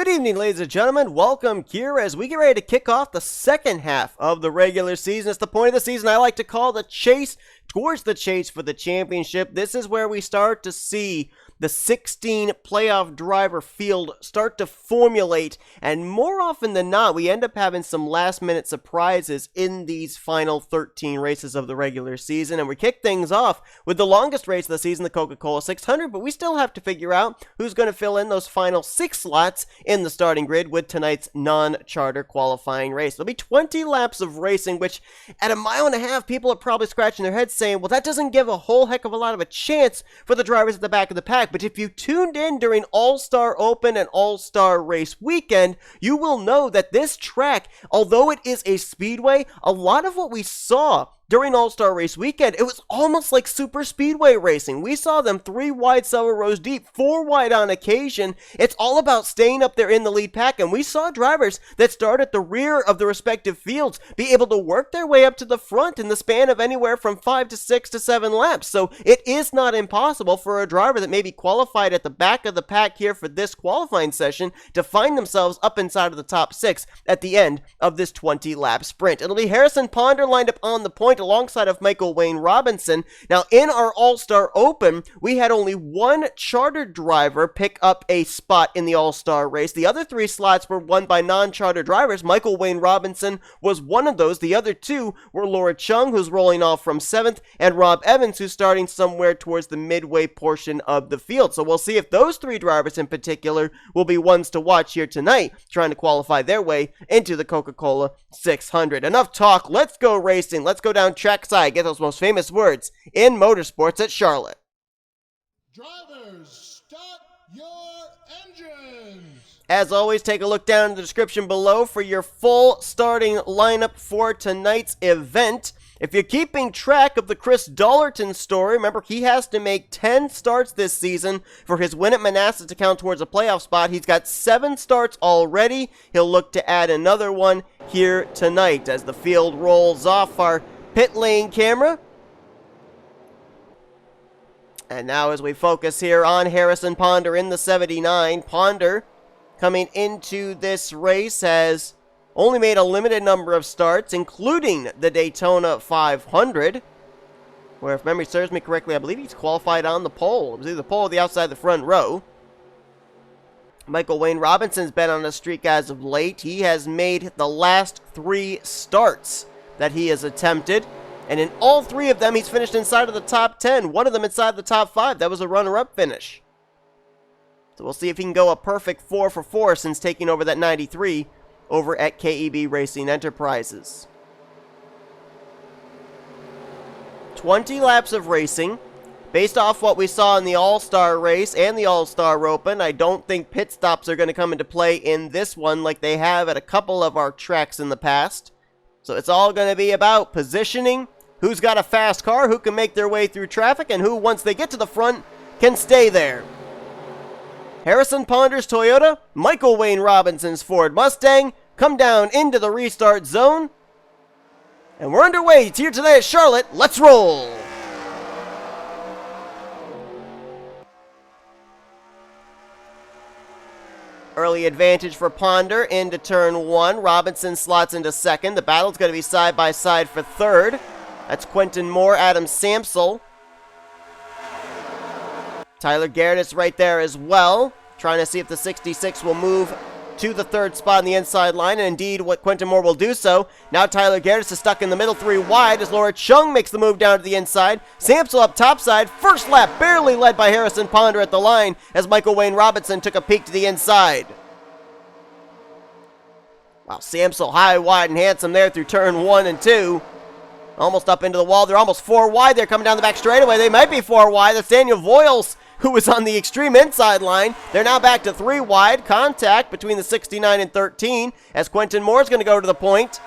Good evening, ladies and gentlemen. Welcome here as we get ready to kick off the second half of the regular season. It's the point of the season I like to call the chase towards the chase for the championship. This is where we start to see the 16 playoff driver field start to formulate, and more often than not, we end up having some last-minute surprises in these final 13 races of the regular season. And we kick things off with the longest race of the season, the Coca-Cola 600, but we still have to figure out who's going to fill in those final 6 slots in the starting grid with tonight's non-charter qualifying race. There'll be 20 laps of racing, which at a mile and a half, people are probably scratching their heads saying, well, that doesn't give a whole heck of a lot of a chance for the drivers at the back of the pack. But if you tuned in during All-Star Open and All-Star Race Weekend, you will know that this track, although it is a speedway, a lot of what we saw during All-Star Race Weekend, it was almost like super speedway racing. We saw them 3 wide, several rows deep, 4 wide on occasion. It's all about staying up there in the lead pack, and we saw drivers that start at the rear of the respective fields be able to work their way up to the front in the span of anywhere from 5 to 6 to 7 laps. So it is not impossible for a driver that maybe qualified at the back of the pack here for this qualifying session to find themselves up inside of the top 6 at the end of this 20-lap sprint. It'll be Harrison Ponder lined up on the point alongside of Michael Wayne Robinson. Now, in our All-Star Open, we had only one chartered driver pick up a spot in the All-Star race. The other 3 slots were won by non-chartered drivers. Michael Wayne Robinson was one of those. The other 2 were L Chung, who's rolling off from 7th, and Rob Evans, who's starting somewhere towards the midway portion of the field. So we'll see if those 3 drivers in particular will be ones to watch here tonight, trying to qualify their way into the Coca-Cola 600. Enough talk. Let's go racing. Let's go down trackside, get those most famous words in motorsports at Charlotte. Drivers, start your engines! As always, take a look down in the description below for your full starting lineup for tonight's event. If you're keeping track of the Chris Dollerton story, remember he has to make 10 starts this season for his win at Manassas to count towards a playoff spot. He's got 7 starts already. He'll look to add another one here tonight as the field rolls off our pit lane camera. And now as we focus here on Harrison Ponder in the 79, Ponder coming into this race has only made a limited number of starts, including the Daytona 500, where if memory serves me correctly, I believe he's qualified on the pole. It was either the pole or the outside of the front row. Michael Wayne Robinson's been on a streak as of late. He has made the last 3 starts that he has attempted, and in all 3 of them he's finished inside of the top 10, one of them inside the top 5. That was a runner-up finish. So we'll see if he can go a perfect 4 for 4 since taking over that 93 over at KEB Racing Enterprises. 20 laps of racing. Based off what we saw in the All-Star race and the All-Star Open, I don't think pit stops are going to come into play in this one like they have at a couple of our tracks in the past. So it's all going to be about positioning, who's got a fast car, who can make their way through traffic, and who, once they get to the front, can stay there. Harrison Ponder's Toyota, Michael Wayne Robinson's Ford Mustang come down into the restart zone. And we're underway here today at Charlotte. Let's roll! Early advantage for Ponder into turn 1. Robinson slots into 2nd. The battle's going to be side by side for 3rd. That's Quentin Moore, Adam Sampsell. Tyler Gehrdes right there as well, trying to see if the 66 will move to the 3rd spot on the inside line, and indeed what Quentin Moore will do so. Now Tyler Gehrdes is stuck in the middle, 3 wide, as L Chung makes the move down to the inside. Sampsell up topside, first lap barely led by Harrison Ponder at the line, as Michael Wayne Robinson took a peek to the inside. Wow, Sampsell high, wide, and handsome there through turn 1 and 2. Almost up into the wall. They're almost 4 wide. They're coming down the back straightaway. They might be 4 wide. That's Daniel Voyles, who was on the extreme inside line. They're now back to 3 wide. Contact between the 69 and 13 as Quentin Moore's going to go to the point.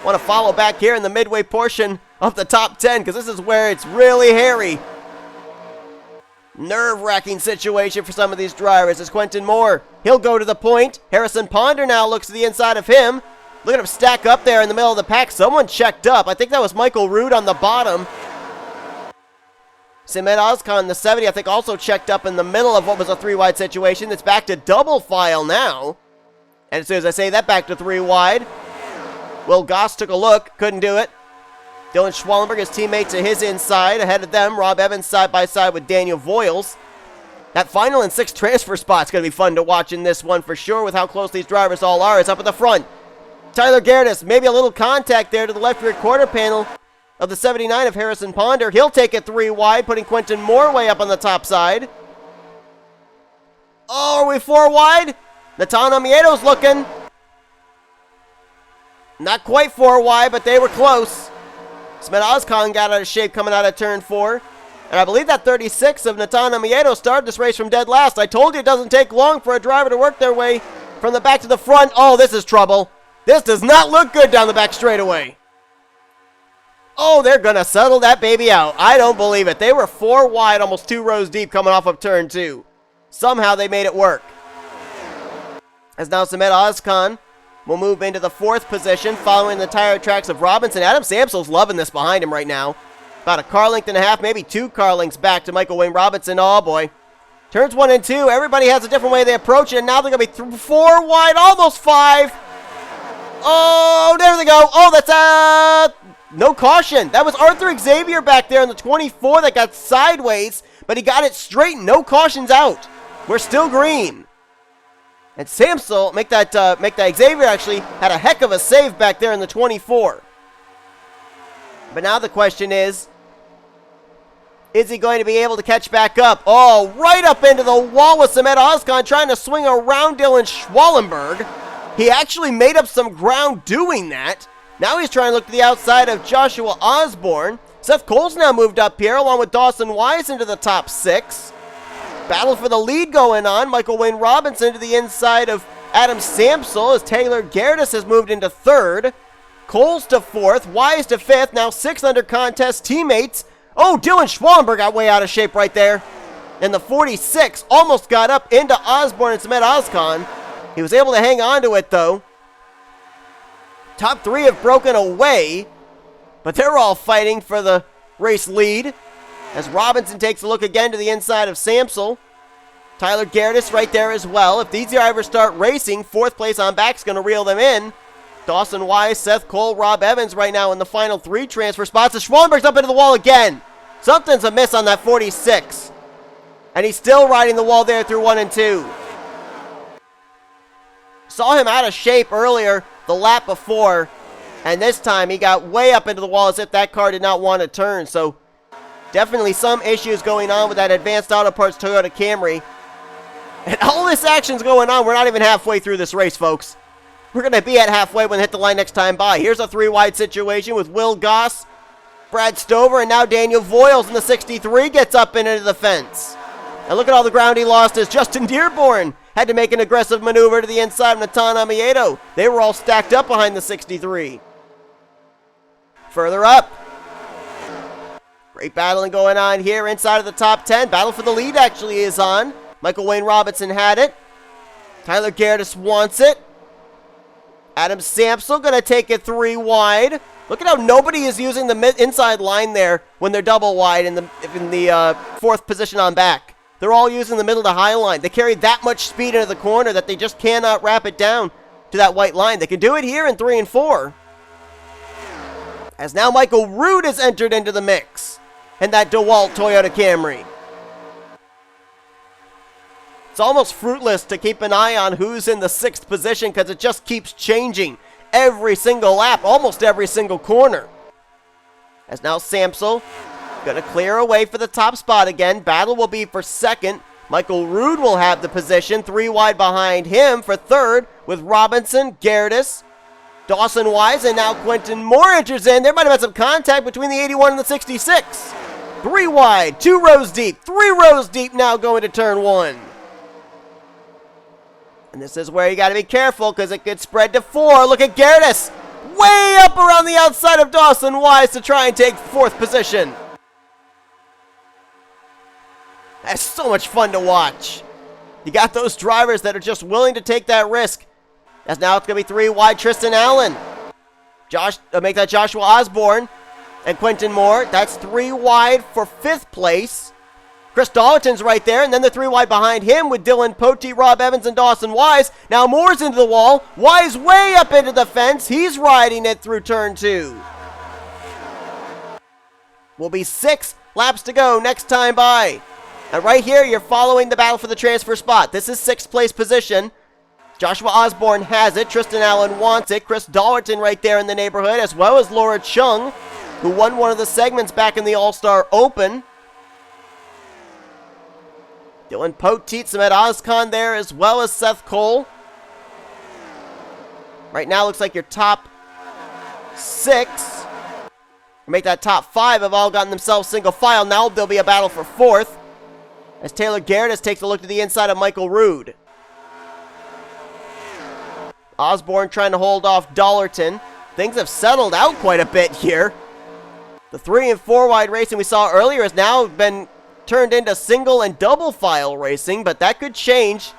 Want to follow back here in the midway portion of the top 10 because this is where it's really hairy. Nerve-wracking situation for some of these drivers as Quentin Moore, he'll go to the point. Harrison Ponder now looks to the inside of him. Look at him stack up there in the middle of the pack. Someone checked up. I think that was Michael Roode on the bottom. S Ozkan, the 70, I think also checked up in the middle of what was a 3 wide situation. It's back to double file now. And as soon as I say that, back to 3 wide. Will Goss took a look, couldn't do it. Dylan Schwallenberg, his teammate to his inside. Ahead of them, Rob Evans side by side with Daniel Voyles. That final and 6 transfer spot's going to be fun to watch in this one for sure with how close these drivers all are. It's up at the front. T Gehrdes, maybe a little contact there to the left rear quarter panel of the 79 of Harrison Ponder. He'll take it 3 wide, putting Quentin Moore way up on the top side. Oh, are we 4 wide? N Amoedo's looking. Not quite 4 wide, but they were close. S Ozkan got out of shape coming out of turn 4. And I believe that 36 of N Amoedo started this race from dead last. I told you it doesn't take long for a driver to work their way from the back to the front. Oh, this is trouble. This does not look good down the back straightaway. Oh, they're going to settle that baby out. I don't believe it. They were 4 wide, almost 2 rows deep coming off of turn 2. Somehow they made it work. As now S Ozkan will move into the 4th position following the tire tracks of Robinson. A Sampsell's loving this behind him right now. About a car length and a half, maybe 2 car lengths back to Michael Wayne Robinson. Oh boy. Turns 1 and 2. Everybody has a different way they approach it. And now they're going to be 4 wide, almost 5. Oh, there they go. Oh, that's no caution. That was Arthur Xavier back there in the 24 that got sideways, but he got it straight. No cautions out. We're still green. And Sampsell, make that Xavier actually had a heck of a save back there in the 24. But now the question is he going to be able to catch back up? Oh, right up into the wall with S Ozkan trying to swing around Dylan Schwallenberg. He actually made up some ground doing that. Now he's trying to look to the outside of Joshua Osborne. Seth Cole's now moved up here along with Dawson Wise into the top 6. Battle for the lead going on. Michael Wayne Robinson to the inside of Adam Sampsell as T Gehrdes has moved into 3rd. Cole's to 4th, Wise to 5th, now 6th under contest teammates. Oh, Dylan Schwallenberg got way out of shape right there. And the 46 almost got up into Osborne and S Ozkan. He was able to hang on to it though. Top 3 have broken away, but they're all fighting for the race lead. As Robinson takes a look again to the inside of Sampsell. T Gehrdes right there as well. If these drivers start racing, 4th place on back is going to reel them in. Dawson Wise, Seth Cole, Rob Evans right now in the final 3 transfer spots. As Schwallenberg's up into the wall again. Something's amiss on that 46. And he's still riding the wall there through 1 and 2. Saw him out of shape earlier the lap before. And this time he got way up into the wall as if that car did not want to turn. So definitely some issues going on with that Advanced Auto Parts Toyota Camry. And all this action's going on. We're not even halfway through this race, folks. We're going to be at halfway when we hit the line next time by. Here's a 3 wide situation with Will Goss, Brad Stover, and now Daniel Voyles in the 63 gets up and into the fence. And look at all the ground he lost as Justin Dearborn had to make an aggressive maneuver to the inside of N Amoedo. They were all stacked up behind the 63. Further up. Great battling going on here inside of the top 10. Battle for the lead actually is on. Michael Wayne Robinson had it. T Gehrdes wants it. Adam Sampsell going to take it 3 wide. Look at how nobody is using the inside line there when they're double wide in the 4th position on back. They're all using the middle to high line. They carry that much speed into the corner that they just cannot wrap it down to that white line. They can do it here in 3 and 4. As now Michael Roode has entered into the mix in that DeWalt Toyota Camry. It's almost fruitless to keep an eye on who's in the 6th position because it just keeps changing every single lap, almost every single corner. As now Sampsell going to clear away for the top spot again. Battle will be for 2nd. Michael Roode will have the position, 3 wide behind him for 3rd with Robinson, Gehrdes, Dawson Wise, and now Quentin Moore enters in. There might have been some contact between the 81 and the 66. 3 wide, 2 rows deep, 3 rows deep now going to turn 1. And this is where you got to be careful because it could spread to 4. Look at Gehrdes. Way up around the outside of Dawson Wise to try and take 4th position. That's so much fun to watch. You got those drivers that are just willing to take that risk. As now it's going to be 3 wide Tristan Allen. Make that Joshua Osborne and Quentin Moore. That's 3 wide for 5th place. Chris Dollerton's right there, and then the 3 wide behind him with Dylan Poteet, Rob Evans, and Dawson Wise. Now Moore's into the wall. Wise way up into the fence. He's riding it through turn 2. Will be 6 laps to go next time by. And right here, you're following the battle for the transfer spot. This is 6th place position. Joshua Osborne has it. Tristan Allen wants it. Chris Dollerton right there in the neighborhood, as well as Laura Chung, who won one of the segments back in the All-Star Open. Dylan Poteet, Samet Ozkan there, as well as Seth Cole. Right now, looks like your top 6, make that top 5, have all gotten themselves single file. Now there'll be a battle for 4th, as T Gehrdes takes a look to the inside of Michael Roode. Osborne trying to hold off Dollerton. Things have settled out quite a bit here. The 3 and 4 wide racing we saw earlier has now been turned into single and double file racing, but that could change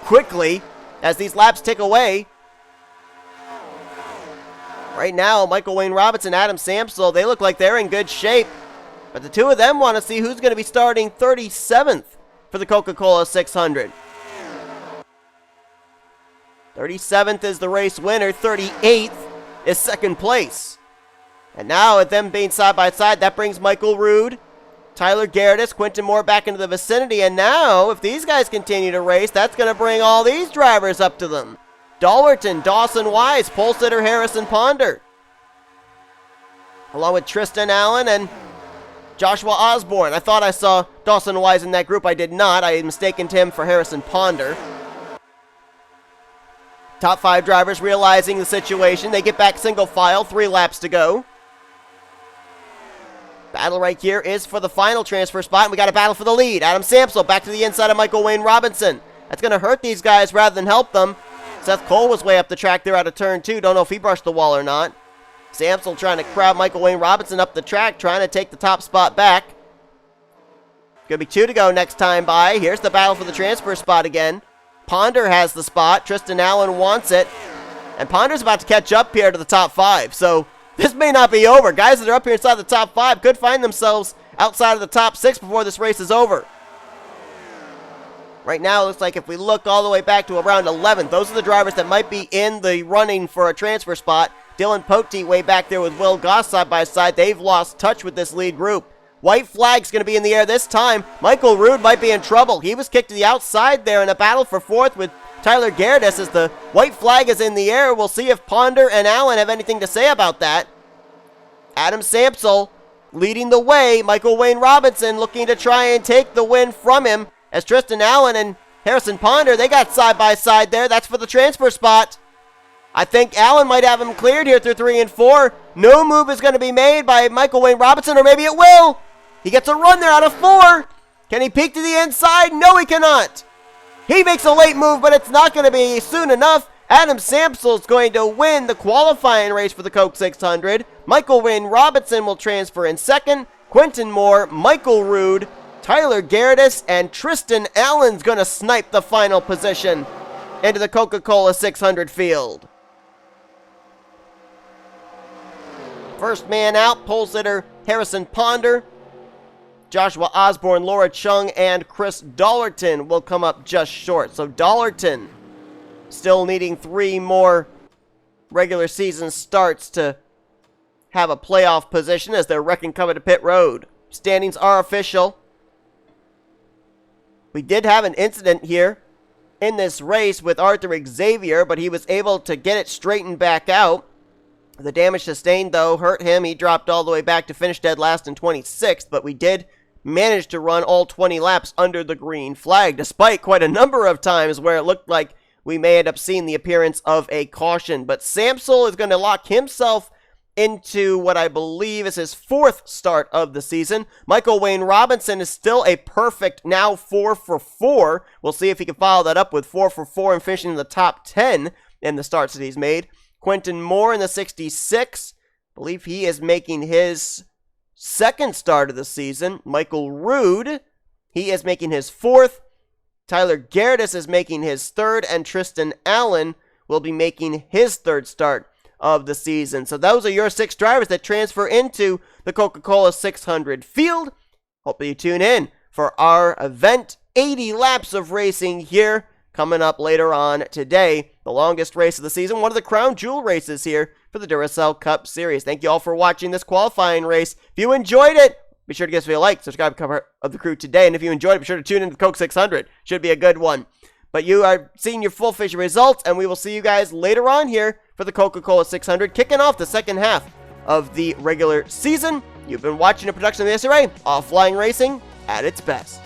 quickly as these laps tick away. Right now, Michael Wayne Robinson, Adam Sampsell, they look like they're in good shape, but the 2 of them want to see who's going to be starting 37th for the Coca-Cola 600. 37th is the race winner, 38th is second place. And now, with them being side by side, that brings Michael Roode, T Gehrdes, Quentin Moore back into the vicinity. And now, if these guys continue to race, that's going to bring all these drivers up to them. Dollerton, Dawson Wise, pole sitter Harrison Ponder, along with Tristan Allen and Joshua Osborne. I thought I saw Dawson Wise in that group. I did not. I had mistaken him for Harrison Ponder. Top 5 drivers realizing the situation. They get back single file, 3 laps to go. Battle right here is for the final transfer spot, and we got a battle for the lead. Adam Sampsell back to the inside of Michael Wayne Robinson. That's going to hurt these guys rather than help them. Seth Cole was way up the track there out of turn 2. Don't know if he brushed the wall or not. Sampsell trying to crowd Michael Wayne Robinson up the track, trying to take the top spot back. Gonna be 2 to go next time by. Here's the battle for the transfer spot again. Ponder has the spot. Tristan Allen wants it. And Ponder's about to catch up here to the top 5. So this may not be over. Guys that are up here inside the top 5 could find themselves outside of the top 6 before this race is over. Right now, it looks like if we look all the way back to around 11th, those are the drivers that might be in the running for a transfer spot. Dylan Poteet way back there with Will Goss side by side. They've lost touch with this lead group. White flag's going to be in the air this time. Michael Roode might be in trouble. He was kicked to the outside there in a battle for 4th with T Gehrdes as the white flag is in the air. We'll see if Ponder and Allen have anything to say about that. Adam Sampsell leading the way. Michael Wayne Robinson looking to try and take the win from him, as Tristan Allen and Harrison Ponder, they got side by side there. That's for the transfer spot. I think Allen might have him cleared here through 3 and 4. No move is going to be made by Michael Wayne Robinson, or maybe it will. He gets a run there out of 4. Can he peek to the inside? No, he cannot. He makes a late move, but it's not going to be soon enough. Adam Sampsell is going to win the qualifying race for the Coke 600. Michael Wayne Robinson will transfer in 2nd. Quentin Moore, Michael Roode, T Gehrdes, and Tristan Allen's going to snipe the final position into the Coca-Cola 600 field. First man out, pole sitter Harrison Ponder. Joshua Osborne, Laura Chung, and Chris Dollerton will come up just short. So Dollerton still needing 3 more regular season starts to have a playoff position as they're wrecking cover to pit road. Standings are official. We did have an incident here in this race with Arthur Xavier, but he was able to get it straightened back out. The damage sustained, though, hurt him. He dropped all the way back to finish dead last in 26th, but we did manage to run all 20 laps under the green flag, despite quite a number of times where it looked like we may end up seeing the appearance of a caution. But Sampsell is going to lock himself into what I believe is his 4th start of the season. Michael Wayne Robinson is still a perfect now 4 for 4. We'll see if he can follow that up with 4 for 4 and finishing in the top 10 in the starts that he's made. Quentin Moore in the 66. I believe he is making his 2nd start of the season. Michael Roode, he is making his 4th. T Gehrdes is making his 3rd, and Tristan Allen will be making his 3rd start of the season. So those are your 6 drivers that transfer into the Coca-Cola 600 field. Hope you tune in for our event. 80 laps of racing here coming up later on today. The longest race of the season, one of the crown jewel races here for the Duracell Cup Series. Thank you all for watching this qualifying race. If you enjoyed it, be sure to give us a like, subscribe, become part of the crew today. And if you enjoyed it, be sure to tune in to the Coke 600. Should be a good one. But you are seeing your full official results, and we will see you guys later on here for the Coca-Cola 600, kicking off the second half of the regular season. You've been watching a production of the SRA, Offline Racing at its best.